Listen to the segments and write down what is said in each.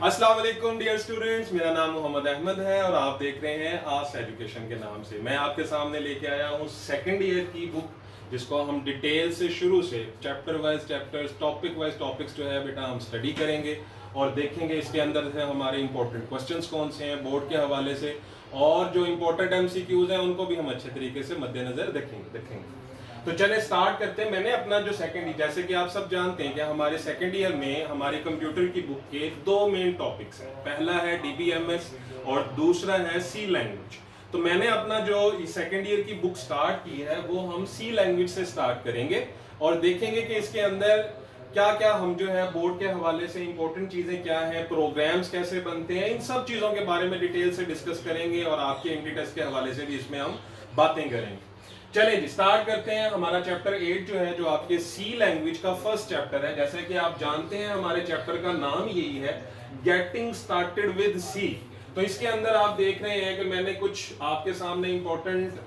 अस्सलाम वालेकुम dear students, मेरा नाम मोहम्मद अहमद है और आप देख रहे हैं आस एजुकेशन के नाम से। मैं आपके सामने लेके आया हूँ सेकंड ईयर की बुक, जिसको हम डिटेल से शुरू से chapter wise chapters, topic wise topics जो है बेटा हम स्टडी करेंगे और देखेंगे इसके अंदर से हमारे इंपॉर्टेंट क्वेश्चंस कौन से हैं बोर्ड के हवाले से, और जो इंपॉर्टेंट एमसीक्यूज हैं उनको भी हम अच्छे तरीके से मद्देनजर देखेंगे। तो चले स्टार्ट करते हैं। मैंने अपना जो सेकंड, जैसे कि आप सब जानते हैं कि हमारे सेकंड ईयर में हमारे कंप्यूटर की बुक के दो मेन टॉपिक्स हैं। पहला है डीबीएमएस और दूसरा है सी लैंग्वेज। तो मैंने अपना जो सेकंड ईयर की बुक स्टार्ट की है वो हम सी लैंग्वेज से स्टार्ट करेंगे और देखेंगे कि इसके अंदर क्या क्या हम जो है बोर्ड के हवाले से इंपॉर्टेंट चीजें क्या हैं, प्रोग्राम्स कैसे बनते हैं, इन सब चीजों के बारे में डिटेल से डिस्कस करेंगे और आपके एमटी टेस्ट के हवाले से भी इसमें हम बातें करेंगे। चलिए जी स्टार्ट करते हैं। हमारा चैप्टर 8 जो है, जो आपके सी लैंग्वेज का फर्स्ट चैप्टर है। जैसे कि आप जानते हैं हमारे चैप्टर का नाम यही है, गेटिंग स्टार्टेड विद सी। तो इसके अंदर आप देख रहे हैं कि मैंने कुछ आपके सामने इंपॉर्टेंट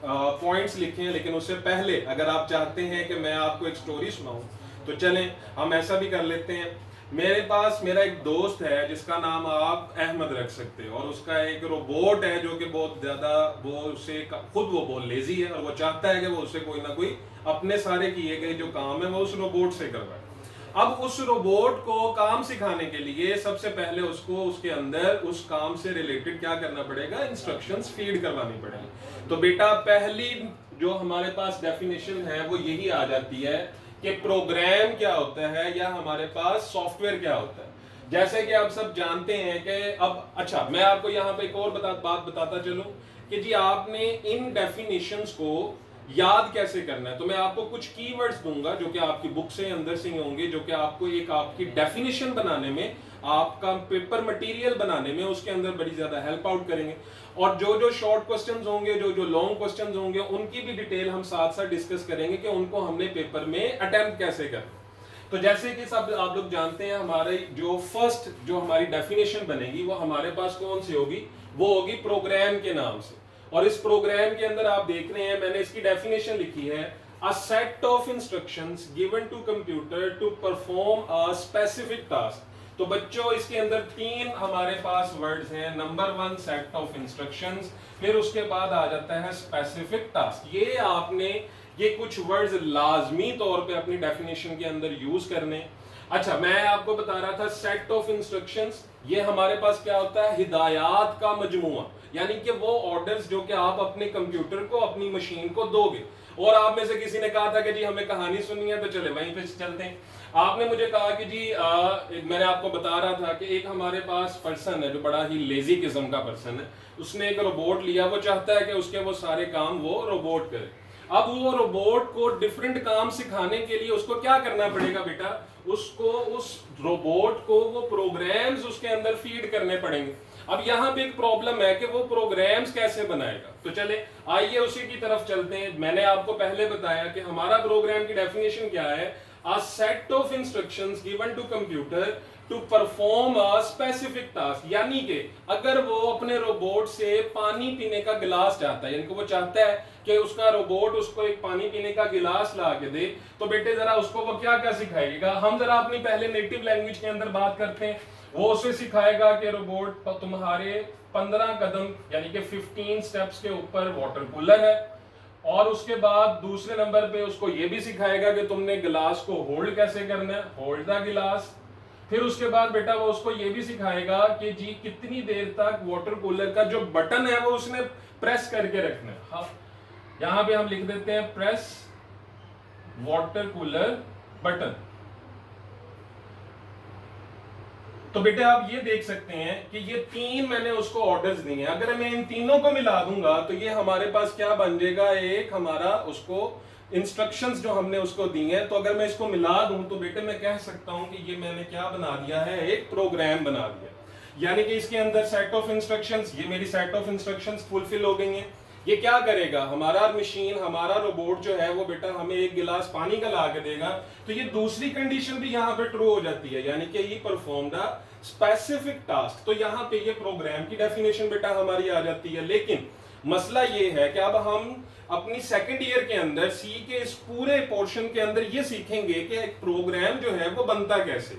पॉइंट्स लिखे हैं, लेकिन उससे पहले अगर आप चाहते हैं कि मैं आपको एक स्टोरी सुनाऊं तो चलें हम ऐसा भी कर लेते हैं। मेरे पास मेरा एक दोस्त है जिसका नाम आप अहमद रख सकते हो, और उसका एक रोबोट है जो कि बहुत ज्यादा वो उससे खुद वो बहुत लेजी है और वो चाहता है कि वो उससे कोई ना कोई अपने सारे किए गए जो काम है वो उस रोबोट से करवाए। अब उस रोबोट को काम सिखाने के लिए सबसे पहले उसको उसके अंदर उस काम से रिलेटेड क्या करना पड़ेगा, इंस्ट्रक्शंस फीड करवानी पड़ेगी। तो बेटा पहली जो हमारे पास डेफिनेशन है वो यही आ जाती है कि प्रोग्राम क्या होता है या हमारे पास सॉफ्टवेयर क्या होता है। जैसे कि आप सब जानते हैं कि अब अच्छा मैं आपको यहाँ पे एक और बात बताता चलूं कि जी आपने इन डेफिनेशंस को याद कैसे करना है। तो मैं आपको कुछ कीवर्ड्स दूंगा जो कि आपकी बुक से अंदर से होंगे, जो कि आपको एक आपकी डेफिनेशन बनाने में, आपका पेपर मटेरियल बनाने में उसके अंदर बड़ी ज्यादा हेल्प आउट करेंगे। और जो जो शॉर्ट क्वेश्चंस होंगे, जो जो लॉन्ग क्वेश्चंस होंगे, उनकी भी डिटेल हम साथ साथ डिस्कस करेंगे कि उनको हमने पेपर में अटेम्प्ट कैसे करना। तो जैसे कि सब आप लोग जानते हैं हमारे जो फर्स्ट जो हमारी डेफिनेशन बनेगी वो हमारे पास कौन सी होगी, वो होगी प्रोग्राम के नाम से। और इस प्रोग्राम के अंदर आप देख रहे हैं मैंने इसकी डेफिनेशन लिखी है, a set of instructions given to computer to perform a specific task. तो बच्चों इसके अंदर तीन हमारे पास वर्ड्स हैं। नंबर 1 सेट ऑफ इंस्ट्रक्शंस, फिर उसके बाद आ जाता है स्पेसिफिक टास्क। ये आपने ये कुछ वर्ड्स लाजमी तौर पे अपनी डेफिनेशन के अंदर यूज करने। अच्छा मैं आपको बता रहा था सेट ऑफ इंस्ट्रक्शंस, ये हमारे पास क्या होता है, हिदायत का मजमुआ, यानी कि वो ऑर्डर्स जो कि आप अपने कंप्यूटर को, अपनी मशीन को दोगे। और आप में से किसी ने कहा था कि जी हमें कहानी सुननी है, तो चले वहीं पे चलते हैं। आपने मुझे कहा कि जी मैंने आपको बता रहा था कि एक हमारे पास पर्सन है जो बड़ा ही लेजी किस्म का पर्सन है, उसने एक रोबोट लिया, वो चाहता है कि उसके वो सारे काम वो रोबोट करे। अब वो रोबोट को डिफरेंट काम सिखाने के लिए उसको क्या करना पड़ेगा बेटा, उसको उस रोबोट को वो प्रोग्राम्स उसके अंदर फीड करने पड़ेंगे। अब यहाँ पे एक प्रॉब्लम है कि वो प्रोग्राम्स कैसे बनाएगा। तो चले आइए उसी की तरफ चलते हैं। मैंने आपको पहले बताया कि हमारा प्रोग्राम की डेफिनेशन क्या है, a set of instructions given to computer to perform a specific task। यानी कि अगर वो अपने रोबोट से पानी पीने का गिलास चाहता है, यानी कि वो चाहता है कि उसका रोबोट उसको एक पानी पीने का गिलास ला के दे, तो बेटे जरा उसको वो क्या क्या सिखाएगा। हम जरा अपनी पहले नेटिव लैंग्वेज के अंदर बात करते हैं। वो उसे सिखाएगा कि रोबोट तुम्हारे 15 कदम यानी कि 15 स्टेप्स के ऊपर वाटर कूलर है, और उसके बाद दूसरे नंबर पे उसको ये भी सिखाएगा कि तुमने गिलास को होल्ड कैसे करना है, होल्ड द गिलास। फिर उसके बाद बेटा वो उसको ये भी सिखाएगा कि जी कितनी देर तक वाटर कूलर का जो बटन है वो उसने प्रेस करके रखना है। हाँ यहां पे हम लिख देते हैं प्रेस वाटर कूलर बटन। तो बेटे आप ये देख सकते हैं कि ये तीन मैंने उसको ऑर्डर्स दिए हैं। अगर मैं इन तीनों को मिला दूंगा तो ये हमारे पास क्या बन जाएगा, एक हमारा उसको इंस्ट्रक्शंस जो हमने उसको दी हैं। तो अगर मैं इसको मिला दूं तो बेटे मैं कह सकता हूं कि ये मैंने क्या बना दिया है, एक प्रोग्राम बना दिया। यानी कि इसके अंदर सेट ऑफ इंस्ट्रक्शंस, ये मेरी सेट ऑफ इंस्ट्रक्शंस फुलफिल हो गई हैं। ये क्या करेगा, हमारा मशीन, हमारा रोबोट जो है वो बेटा हमें एक गिलास पानी का ला के देगा। तो ये दूसरी कंडीशन भी यहाँ पे ट्रू हो जाती है, यानी कि ये परफॉर्म द स्पेसिफिक टास्क। तो यहाँ पे ये प्रोग्राम की डेफिनेशन बेटा हमारी आ जाती है। लेकिन मसला ये है कि अब हम अपनी सेकंड ईयर के अंदर सी के इस पूरे पोर्शन के अंदर ये सीखेंगे कि एक प्रोग्राम जो है वो बनता कैसे।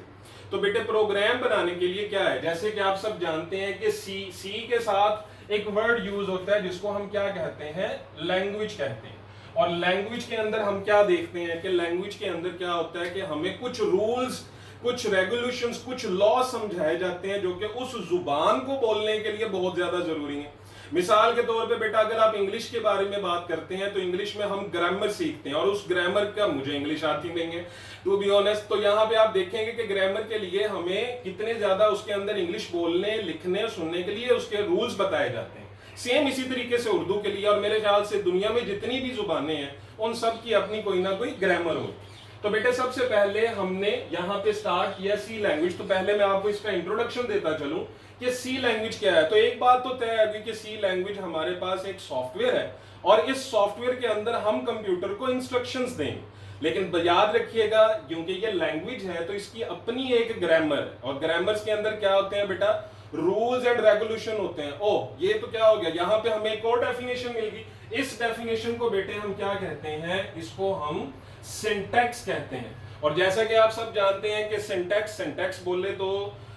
तो बेटे प्रोग्राम बनाने के लिए क्या है, जैसे कि आप सब जानते हैं कि सी के साथ एक वर्ड यूज होता है जिसको हम क्या कहते हैं, लैंग्वेज कहते हैं। और लैंग्वेज के अंदर हम क्या देखते हैं कि लैंग्वेज के अंदर क्या होता है कि हमें कुछ रूल्स, कुछ रेगुलेशंस, कुछ लॉ समझाए जाते हैं जो कि उस जुबान को बोलने के लिए बहुत ज्यादा जरूरी है। मिसाल के तौर पे बेटा अगर आप इंग्लिश के बारे में बात करते हैं तो इंग्लिश में हम ग्रामर सीखते हैं, और उस ग्रामर का मुझे इंग्लिश आती नहीं है टू बी ऑनेस्ट, तो यहाँ पे आप देखेंगे कि ग्रामर के लिए हमें कितने ज्यादा उसके अंदर इंग्लिश बोलने, लिखने, सुनने के लिए उसके रूल्स बताए जाते हैं। सेम इसी तरीके से उर्दू के लिए, और मेरे ख्याल से दुनिया में जितनी भी जुबानें हैं उन सब की अपनी कोई ना कोई ग्रामर हो। तो बेटे सबसे पहले हमने यहाँ पे स्टार्ट किया सी लैंग्वेज। तो पहले मैं आपको इसका इंट्रोडक्शन देता चलूं कि सी लैंग्वेज क्या है। तो एक बात तो तय है कि सी लैंग्वेज हमारे पास एक सॉफ्टवेयर है, और इस सॉफ्टवेयर के अंदर हम कंप्यूटर को इंस्ट्रक्शंस देंगे। लेकिन याद रखिएगा क्योंकि ये लैंग्वेज है तो इसकी अपनी एक ग्रामर है, और ग्रामर्स के अंदर क्या होते हैं बेटा, रूल्स एंड रेगुलेशन होते हैं। ओह ये तो क्या हो गया, यहाँ पे हमें एक और डेफिनेशन मिल गई। इस डेफिनेशन को बेटे हम क्या कहते हैं, इसको हम सिंटैक्स कहते हैं। और जैसा कि आप सब जानते हैं कि सिंटैक्स बोले तो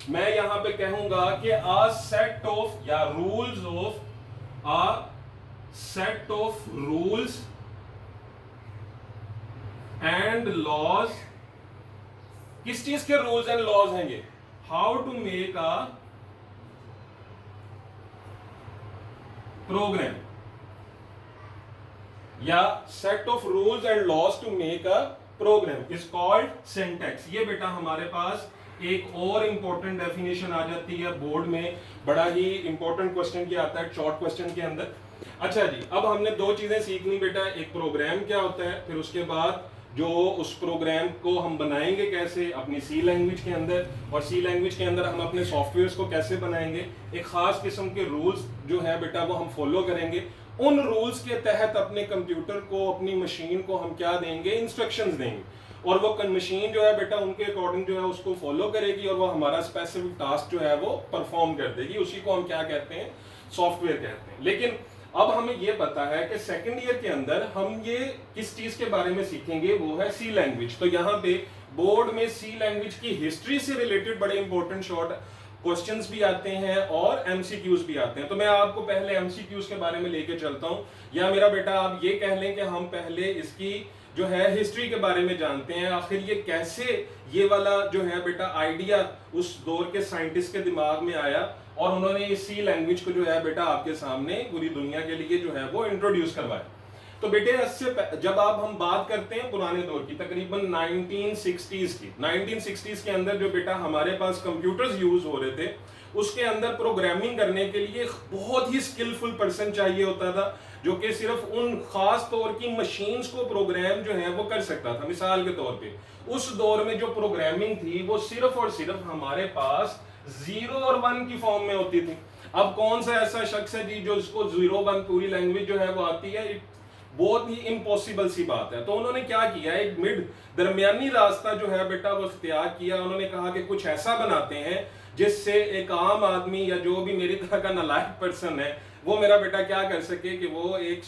मैं यहां पे कहूंगा कि आ सेट ऑफ या rules of a set of rules and laws. किस चीज के रूल्स एंड लॉज हैं ये, how to make a program, या set of rules and laws to make a program is called syntax. ये बेटा हमारे पास एक और इंपॉर्टेंट डेफिनेशन आ जाती है बोर्ड में, बड़ा ही इंपॉर्टेंट क्वेश्चन क्या आता है शॉर्ट क्वेश्चन के अंदर। अच्छा जी, अब हमने दो चीजें सीख ली बेटा, एक प्रोग्राम क्या होता है, फिर उसके बाद जो उस प्रोग्राम को हम बनाएंगे कैसे अपनी सी लैंग्वेज के अंदर, और सी लैंग्वेज के अंदर हम अपने सॉफ्टवेयर्स को कैसे बनाएंगे, एक खास किस्म के रूल्स जो है बेटा वो हम फॉलो करेंगे। उन रूल्स के तहत अपने कंप्यूटर को, अपनी मशीन को हम क्या देंगे, इंस्ट्रक्शंस देंगे, और वो मशीन जो है बेटा उनके अकॉर्डिंग जो है उसको फॉलो करेगी, और वो हमारा स्पेसिफिक टास्क जो है वो परफॉर्म कर देगी। उसी को हम क्या कहते हैं, सॉफ्टवेयर कहते हैं। लेकिन अब हमें ये पता है कि सेकंड ईयर के अंदर हम ये किस चीज के बारे में सीखेंगे, वो है सी लैंग्वेज। तो यहाँ पे बोर्ड में सी लैंग्वेज की हिस्ट्री से रिलेटेड बड़े इंपॉर्टेंट शॉर्ट क्वेश्चंस भी आते हैं और एमसीक्यूज भी आते हैं। तो मैं आपको पहले एमसीक्यूज के बारे में लेके चलता हूं, या मेरा बेटा आप ये कह लें कि हम पहले इसकी जो है हिस्ट्री के बारे में जानते हैं, आखिर ये कैसे, ये वाला जो है बेटा आइडिया उस दौर के साइंटिस्ट के दिमाग में आया, और उन्होंने इस सी लैंग्वेज को जो है बेटा आपके सामने पूरी दुनिया के लिए जो है वो इंट्रोड्यूस करवाया। तो बेटे इससे जब आप हम बात करते हैं पुराने दौर की, तकरीबन 1960s की, 1960s के अंदर जो बेटा हमारे पास कंप्यूटर्स यूज हो रहे थे, उसके अंदर प्रोग्रामिंग करने के लिए बहुत ही स्किलफुल पर्सन चाहिए होता था, जो कि सिर्फ उन खास तौर की मशीन्स को प्रोग्राम जो है वो कर सकता था। मिसाल के तौर पे उस दौर में जो प्रोग्रामिंग थी वो सिर्फ और सिर्फ हमारे पास 0 और 1 की फॉर्म में होती थी। अब कौन सा ऐसा शख्स है जी जो इसको 0 1 पूरी लैंग्वेज जो है वो आती है, बहुत ही इम्पॉसिबल सी बात है। तो उन्होंने क्या किया, एक मिड दरमियानी रास्ता जो है बेटा वो इख्तियार किया। उन्होंने कहा कि कुछ ऐसा बनाते हैं जिससे एक आम आदमी या जो भी मेरी तरह का नालायक पर्सन है वो मेरा बेटा क्या कर सके कि वो एक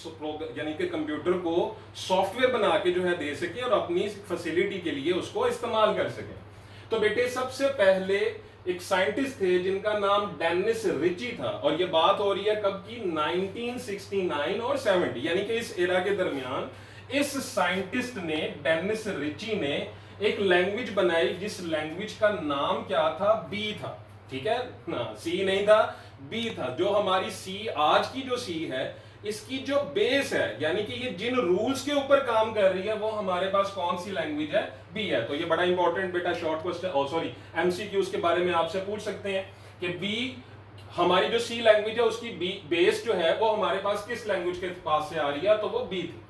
यानी कि कंप्यूटर को सॉफ्टवेयर बना के जो है दे सके और अपनी फैसिलिटी के लिए उसको इस्तेमाल कर सके। तो बेटे सबसे पहले एक साइंटिस्ट थे जिनका नाम डेनिस रिची था, और ये बात हो रही है कब की, 1969 और 70, यानी कि इस एरा के दरमियान इस साइंटिस्ट ने, डेनिस रिची ने एक लैंग्वेज बनाई जिस लैंग्वेज का नाम क्या था, बी था। ठीक है ना, सी नहीं था, बी था। जो हमारी सी, आज की जो सी है, इसकी जो बेस है, यानी कि ये जिन रूल्स के ऊपर काम कर रही है, वो हमारे पास कौन सी लैंग्वेज है, बी है। तो ये बड़ा इंपॉर्टेंट बेटा शॉर्ट क्वेश्चन, एमसीक्यूज के बारे में आपसे पूछ सकते हैं कि बी, हमारी जो सी लैंग्वेज है उसकी बी बेस जो है वो हमारे पास किस लैंग्वेज के पास से आ रही है, तो वो बी थी।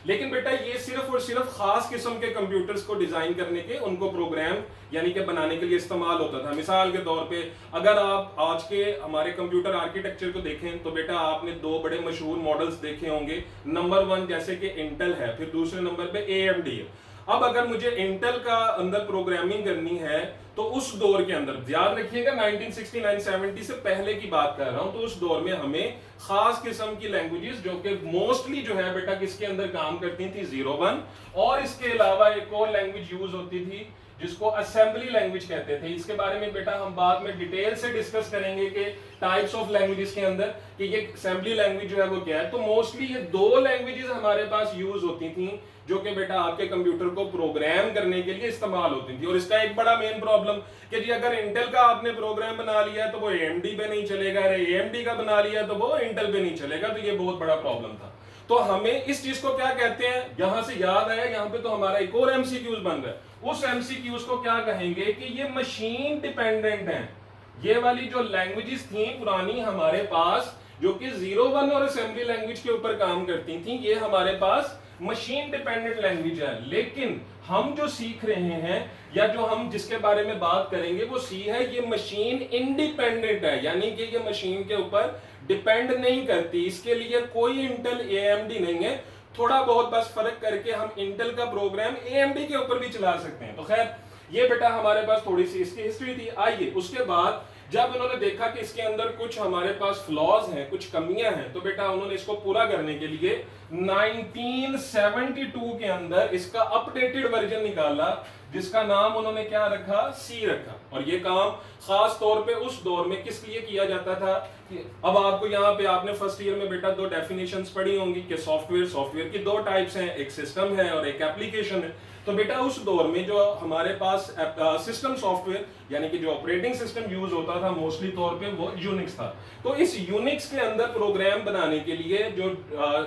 लेकिन बेटा ये सिर्फ और सिर्फ खास किस्म के कंप्यूटर्स को डिजाइन करने के, उनको प्रोग्राम यानी कि बनाने के लिए इस्तेमाल होता था। मिसाल के तौर पे अगर आप आज के हमारे कंप्यूटर आर्किटेक्चर को देखें तो बेटा आपने दो बड़े मशहूर मॉडल्स देखे होंगे। नंबर 1 जैसे कि इंटेल है, फिर दूसरे नंबर पे AMD है। अब अगर मुझे इंटेल का अंदर प्रोग्रामिंग करनी है तो उस दौर के अंदर, याद रखिएगा 1969-70 से पहले की बात कर रहा हूं, तो उस दौर में हमें खास किस्म की लैंग्वेजेस जो कि मोस्टली जो है बेटा किसके अंदर काम करती थी, 0 1, और इसके अलावा एक और लैंग्वेज यूज होती थी जिसको असेंबली लैंग्वेज कहते थे। इसके बारे में बेटा हम बाद में डिटेल से डिस्कस करेंगे कि टाइप्स ऑफ लैंग्वेजेस के अंदर कि ये असेंबली लैंग्वेज जो है वो क्या है। तो मोस्टली ये दो लैंग्वेजेस हमारे पास यूज होती थी जो कि बेटा आपके कंप्यूटर को प्रोग्राम करने के लिए इस्तेमाल होती थी। और इसका एक बड़ा मेन प्रॉब्लम कि जी अगर इंटेल का आपने प्रोग्राम बना लिया तो वो AMD पे नहीं चलेगा, अरे AMD का बना लिया तो वो इंटेल पे नहीं चलेगा। तो ये बहुत बड़ा प्रॉब्लम था। तो हमें इस चीज को क्या कहते हैं, यहां से याद आया, यहां पे तो हमारा एक और MCQs बन रहा है। उस MCQs को क्या कहेंगे कि ये मशीन डिपेंडेंट हैं। ये वाली जो लैंग्वेजेस थी पुरानी हमारे पास, जो कि 01 और असेंबली लैंग्वेज के ऊपर काम करती थी, ये हमारे पास मशीन डिपेंडेंट लैंग्वेज है। लेकिन हम जो सीख रहे हैं या जो हम जिसके बारे में बात करेंगे वो सी है, ये मशीन इंडिपेंडेंट है, यानी कि ये मशीन के ऊपर डिपेंड नहीं करती। इसके लिए कोई इंटेल AMD नहीं है। थोड़ा बहुत बस फर्क करके हम इंटेल का प्रोग्राम AMD के ऊपर भी चला सकते हैं। तो खैर ये बेटा हमारे पास थोड़ी सी इसकी हिस्ट्री थी। आइए उसके बाद जब उन्होंने देखा कि इसके अंदर कुछ हमारे पास फ्लॉज हैं, कुछ कमियां हैं, तो बेटा उन्होंने इसको पूरा करने के लिए 1972 के अंदर इसका अपडेटेड वर्जन निकाला, जिसका नाम उन्होंने क्या रखा, सी रखा। और ये काम खास तौर पे उस दौर में किस लिए किया जाता था कि अब आपको यहाँ पे आपने फर्स्ट ईयर में बेटा दो डेफिनेशंस पढ़ी होंगी कि सॉफ्टवेयर की दो टाइप्स हैं, एक सिस्टम है और एक एप्लीकेशन है। तो बेटा उस दौर में जो हमारे पास सिस्टम सॉफ्टवेयर यानी कि जो ऑपरेटिंग सिस्टम यूज होता था मोस्टली तौर पे वो यूनिक्स था। तो इस यूनिक्स के अंदर प्रोग्राम बनाने के लिए जो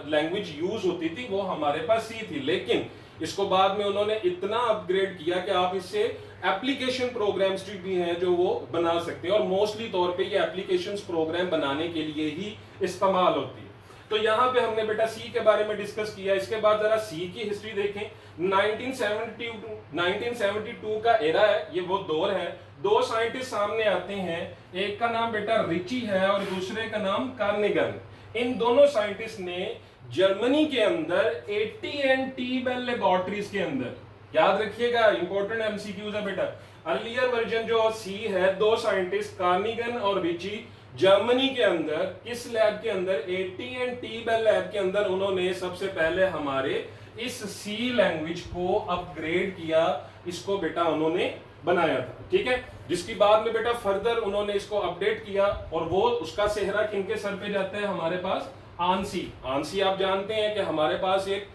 लैंग्वेज यूज होती थी वो हमारे पास सी थी। लेकिन इसको बाद में उन्होंने इतना अपग्रेड किया कि आप इससे एप्लीकेशन प्रोग्राम्स भी हैं जो वो बना सकते हैं, और मोस्टली तौर पे ये एप्लीकेशंस प्रोग्राम बनाने के लिए ही इस्तेमाल होती है। तो यहाँ पे हमने बेटा सी के बारे में डिस्कस किया। इसके बाद जरा सी की हिस्ट्री देखें। 1972 का एरा है, ये वो दौर है। दो साइंटिस्ट सामने आते हैं, एक का नाम बेटा रिची है और दूसरे का नाम कार्निगन। इन दोनों साइंटिस्ट ने जर्मनी के अंदर AT&T बेल लेबोरेटरीज के अंदर, याद रखिएगा इंपॉर्टेंट MCQs है बेटा, अर्लियर वर्जन जो सी है, दो साइंटिस्ट कार्निगन और रिची जर्मनी के अंदर किस लैब के अंदर, AT&T बेल लैब के अंदर उन्होंने सबसे पहले हमारे इस सी लैंग्वेज को अपग्रेड किया, इसको बेटा उन्होंने बनाया था। ठीक है, जिसकी बाद में बेटा फर्दर उन्होंने इसको अपडेट किया और वो उसका सेहरा किनके सर पे जाता है, हमारे पास आंसी आप जानते हैं कि हमारे पास एक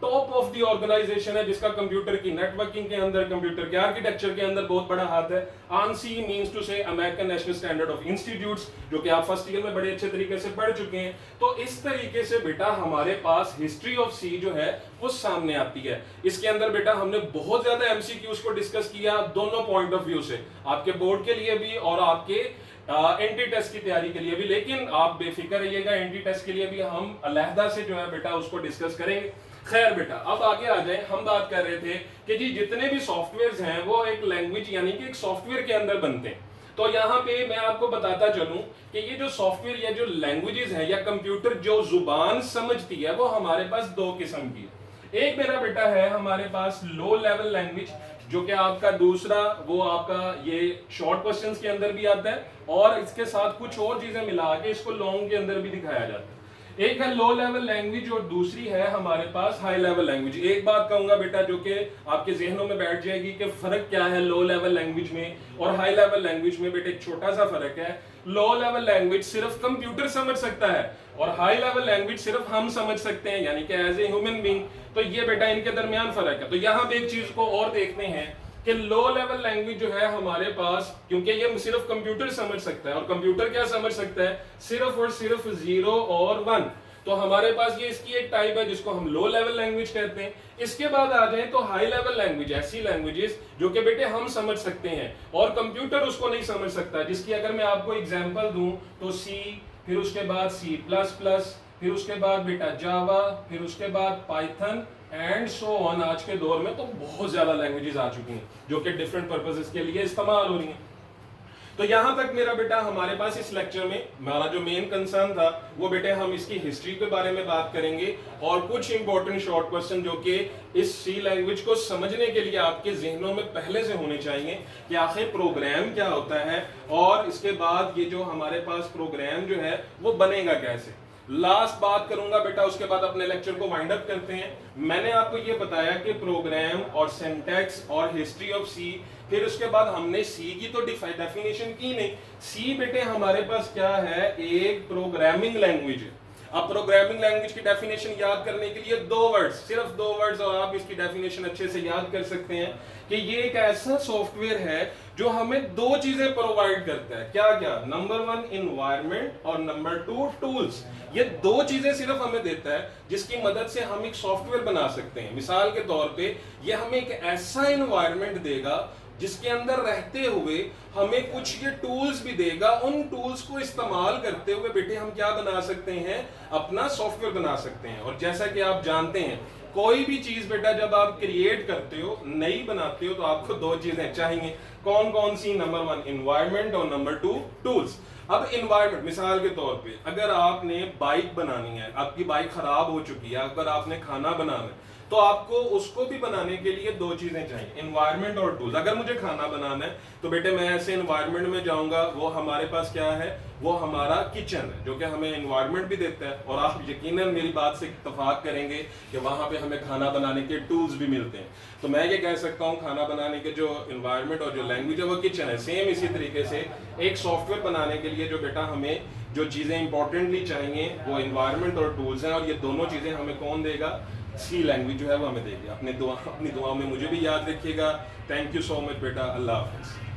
टॉप ऑफ द ऑर्गेनाइजेशन है जिसका कंप्यूटर की नेटवर्किंग के अंदर, कंप्यूटर के आर्किटेक्चर के अंदर बहुत बड़ा हाथ है। आंसी मींस टू से American national standard of institutes, जो कि आप फर्स्ट ईयर में बड़े अच्छे तरीके से पढ़ चुके हैं। तो इस तरीके से बेटा हमारे पास हिस्ट्री ऑफ सी जो है वो सामने आती है। इसके अंदर बेटा हमने बहुत ज्यादा एमसीक्यूज को डिस्कस किया दोनों पॉइंट ऑफ व्यू से, आपके बोर्ड के लिए भी और आपके एंटी टेस्ट की तैयारी के लिए भी। लेकिन आप बेफिक्र रहिएगा, एंटी टेस्ट के लिए भी हम अलहदा से जो है बेटा उसको डिस्कस करेंगे। खैर बेटा अब आगे आ जाए। हम बात कर रहे थे कि जी जितने भी सॉफ्टवेयर्स हैं वो एक लैंग्वेज यानी कि एक सॉफ्टवेयर के अंदर बनते हैं। तो यहाँ पे मैं आपको बताता चलूं कि ये जो सॉफ्टवेयर या जो लैंग्वेजेस हैं या कंप्यूटर जो जुबान समझती है वो हमारे पास दो किस्म की है। एक मेरा बेटा है हमारे पास लो लेवल लैंग्वेज, जो कि आपका दूसरा वो आपका ये शॉर्ट क्वेश्चंस के अंदर भी आता है और इसके साथ कुछ और चीजें मिला के इसको लॉन्ग के अंदर भी दिखाया जाता है। एक है लो लेवल लैंग्वेज और दूसरी है हमारे पास हाई लेवल लैंग्वेज। एक बात कहूंगा बेटा जो कि आपके जहनों में बैठ जाएगी कि फर्क क्या है लो लेवल लैंग्वेज में और हाई लेवल लैंग्वेज में। बेटा एक छोटा सा फर्क है, लो लेवल लैंग्वेज सिर्फ कंप्यूटर समझ सकता है और हाई लेवल लैंग्वेज सिर्फ हम समझ सकते हैं, यानी कि एज ए ह्यूमन बीइंग। तो ये बेटा इनके दरमियान फर्क है। तो यहाँ पे एक चीज को और देखते हैं कि लो लेवल लैंग्वेज जो है हमारे पास, क्योंकि ये सिर्फ कंप्यूटर समझ सकता है और कंप्यूटर क्या समझ सकता है, सिर्फ और सिर्फ 0 और 1। तो हमारे पास ये इसकी एक टाइप है जिसको हम लो लेवल लैंग्वेज कहते हैं। इसके बाद आ जाए तो हाई लेवल लैंग्वेज, ऐसी लैंग्वेजेस जो कि बेटे हम समझ सकते हैं और कंप्यूटर उसको नहीं समझ सकता। जिसकी अगर मैं आपको एग्जांपल दूं तो सी, फिर उसके बाद C++, फिर उसके बाद बेटा जावा, फिर उसके बाद पाइथन एंड सो ऑन। आज के दौर में तो बहुत ज्यादा लैंग्वेजेस आ चुकी हैं जो कि डिफरेंट पर्पसेस के लिए इस्तेमाल हो रही हैं। तो यहां तक मेरा बेटा हमारे पास इस लेक्चर में हमारा जो मेन कंसर्न था वो बेटे हम इसकी हिस्ट्री के बारे में बात करेंगे और कुछ इंपॉर्टेंट शॉर्ट क्वेश्चन जो कि इस सी लैंग्वेज को समझने के लिए आपके जहनों में पहले से होने चाहिए कि आखिर प्रोग्राम क्या होता है और इसके बाद ये जो हमारे पास प्रोग्राम जो है वो बनेगा कैसे। लास्ट बात करूंगा बेटा, उसके बाद अपने लेक्चर को वाइंड अप करते हैं। मैंने आपको ये बताया कि प्रोग्राम और सिंटैक्स और हिस्ट्री ऑफ सी, फिर उसके बाद हमने सी की तो डेफिनेशन की नहीं। सी बेटे हमारे पास क्या है, एक प्रोग्रामिंग लैंग्वेज है। अब प्रोग्रामिंग लैंग्वेज की डेफिनेशन याद करने के लिए दो वर्ड्स, सिर्फ दो वर्ड्स, और आप इसकी डेफिनेशन अच्छे से याद कर सकते हैं कि ये एक ऐसा सॉफ्टवेयर है जो हमें दो चीजें प्रोवाइड करता है। क्या क्या? नंबर वन इन्वायरमेंट और नंबर टू टूल्स। ये दो चीजें सिर्फ हमें देता है जिसकी मदद से हम एक सॉफ्टवेयर बना सकते हैं। मिसाल के तौर पे ये हमें एक ऐसा इन्वायरमेंट देगा जिसके अंदर रहते हुए हमें कुछ ये टूल्स भी देगा। उन टूल्स को इस्तेमाल करते हुए बेटे हम क्या बना सकते हैं, अपना सॉफ्टवेयर बना सकते हैं। और जैसा कि आप जानते हैं, कोई भी चीज बेटा जब आप क्रिएट करते हो, नई बनाते हो, तो आपको दो चीजें चाहिए। कौन कौन सी? नंबर वन इन्वायरमेंट और नंबर टू टूल्स। अब इन्वायरमेंट, मिसाल के तौर पे अगर आपने बाइक बनानी है, आपकी बाइक खराब हो चुकी है, अगर आपने खाना बनाना है, तो आपको उसको भी बनाने के लिए दो चीजें चाहिए, इन्वायरमेंट और टूल्स। अगर मुझे खाना बनाना है तो बेटे मैं ऐसे इन्वायरमेंट में जाऊंगा, वो हमारे पास क्या है, वो हमारा किचन है, जो कि हमें इन्वायरमेंट भी देता है। और आप यकीनन मेरी बात से इत्तेफाक करेंगे कि वहां पे हमें खाना बनाने के टूल्स भी मिलते हैं। तो मैं ये कह सकता हूँ खाना बनाने के जो इन्वायरमेंट और जो लैंग्वेज है वो किचन है। सेम इसी तरीके से एक सॉफ्टवेयर बनाने के लिए जो बेटा हमें जो चीजें इंपॉर्टेंटली चाहिए वो इन्वायरमेंट और टूल्स हैं। और ये दोनों चीजें हमें कौन देगा? सी लैंग्वेज जो है वो हमें देगी। अपनी दुआ में मुझे भी याद रखिएगा। थैंक यू सो मच बेटा। अल्लाह हाफिज।